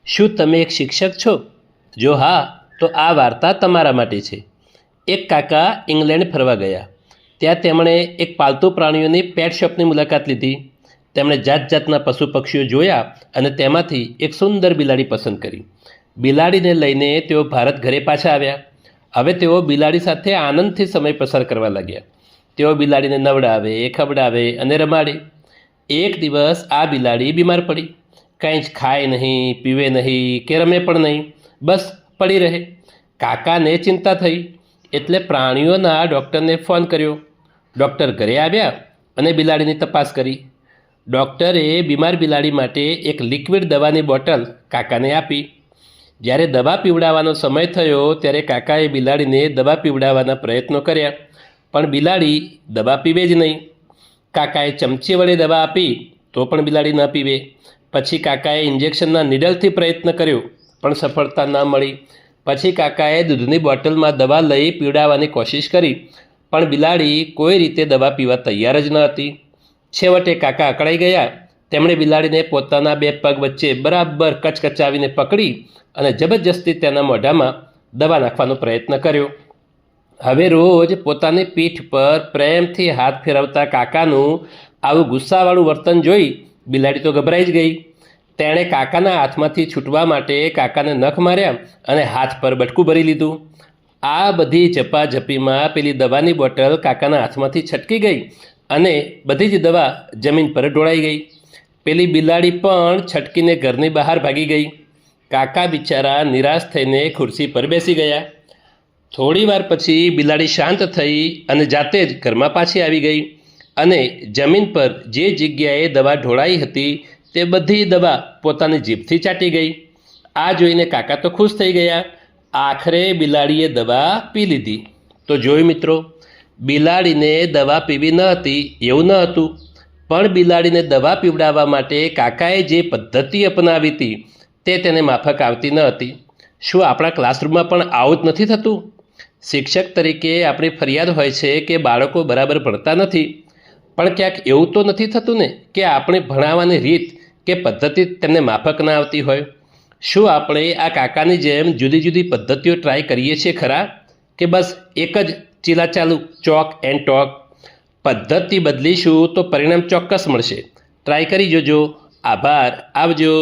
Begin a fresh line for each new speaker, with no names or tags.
શું તમે એક શિક્ષક છો? જો હા, તો આ વાર્તા તમારા માટે છે. એક કાકા ઇંગ્લેન્ડ ફરવા ગયા. ત્યાં તેમણે એક પાલતુ પ્રાણીઓની પેટ શોપની મુલાકાત લીધી. તેમણે જાત જાતના પશુ પક્ષીઓ જોયા અને તેમાંથી એક સુંદર બિલાડી પસંદ કરી. બિલાડીને લઈને તેઓ ભારત ઘરે પાછા આવ્યા. હવે તેઓ બિલાડી સાથે આનંદથી સમય પસાર કરવા લાગ્યા. તેઓ બિલાડીને નવડાવે, ખવડાવે અને રમાડે. એક દિવસ આ બિલાડી બીમાર પડી. કંઈ જ ખાય નહીં, પીવે નહીં કે રમે પણ નહીં, બસ પડી રહે. કાકાને ચિંતા થઈ એટલે પ્રાણીઓના ડૉક્ટરને ફોન કર્યો. ડૉક્ટર ઘરે આવ્યા અને બિલાડીની તપાસ કરી. ડૉક્ટરે બીમાર બિલાડી માટે એક લિક્વિડ દવાની બોટલ કાકાને આપી. જ્યારે દવા પીવડાવવાનો સમય થયો ત્યારે કાકાએ બિલાડીને દવા પીવડાવવાના પ્રયત્નો કર્યા, પણ બિલાડી દવા પીવે જ નહીં. કાકાએ ચમચી વડે દવા આપી તો પણ બિલાડી ન પીવે. પછી કાકાએ ઇન્જેક્શનના નીડલથી પ્રયત્ન કર્યો પણ સફળતા ન મળી. પછી કાકાએ દૂધની બોટલમાં દવા લઈ પીવડાવવાની કોશિશ કરી, પણ બિલાડી કોઈ રીતે દવા પીવા તૈયાર જ ન હતી. છેવટે કાકા અકળાઈ ગયા. તેમણે બિલાડીને પોતાના બે પગ વચ્ચે બરાબર કચકચાવીને પકડી અને જબરજસ્તી તેના મોઢામાં દવા નાખવાનો પ્રયત્ન કર્યો. હવે રોજ પોતાની પીઠ પર પ્રેમથી હાથ ફેરવતા કાકાનું આવું ગુસ્સાવાળું વર્તન જોઈ બિલાડી તો ગભરાઈ જ ગઈ. તેણે કાકાના હાથમાંથી છૂટવા માટે કાકાને નખ માર્યા અને હાથ પર બટકું ભરી લીધું. આ બધી ઝપાઝપીમાં પેલી દવાની બોટલ કાકાના હાથમાંથી છટકી ગઈ અને બધી જ દવા જમીન પર ઢોળાઈ ગઈ. પેલી બિલાડી પણ છટકીને ઘરની બહાર ભાગી ગઈ. કાકા બિચારા નિરાશ થઈને ખુરશી પર બેસી ગયા. થોડી વાર પછી બિલાડી શાંત થઈ અને જાતે જ ઘરમાં પાછી આવી ગઈ અને જમીન પર જે જગ્યાએ દવા ઢોળાઈ હતી તે બધી દવા પોતાની જીભથી ચાટી ગઈ. આ જોઈને કાકા તો ખુશ થઈ ગયા. આખરે બિલાડીએ દવા પી લીધી. તો જોયું મિત્રો, બિલાડીને દવા પીવી ન હતી એવું ન હતું, પણ બિલાડીને દવા પીવડાવવા માટે કાકાએ જે પદ્ધતિ અપનાવી હતી તે તેને માફક આવતી ન હતી. શું આપણા ક્લાસરૂમમાં પણ આવું જ નથી થતું? શિક્ષક તરીકે આપણી ફરિયાદ હોય છે કે બાળકો બરાબર ભણતા નથી, પણ ક્યાંક એવું તો નથી થતું ને કે આપણે ભણાવવાની રીત કે પદ્ધતિ તેમને માફક ના આવતી હોય? શું આપણે આ કાકાની જેમ જુદી જુદી પદ્ધતિઓ ટ્રાય કરીએ છીએ ખરા, કે બસ એક જ ચીલાચાલુ ચોક એન્ડ ટોક? પદ્ધતિ બદલીશું તો પરિણામ ચોક્કસ મળશે. ટ્રાય કરી જોજો. આભાર. આવજો.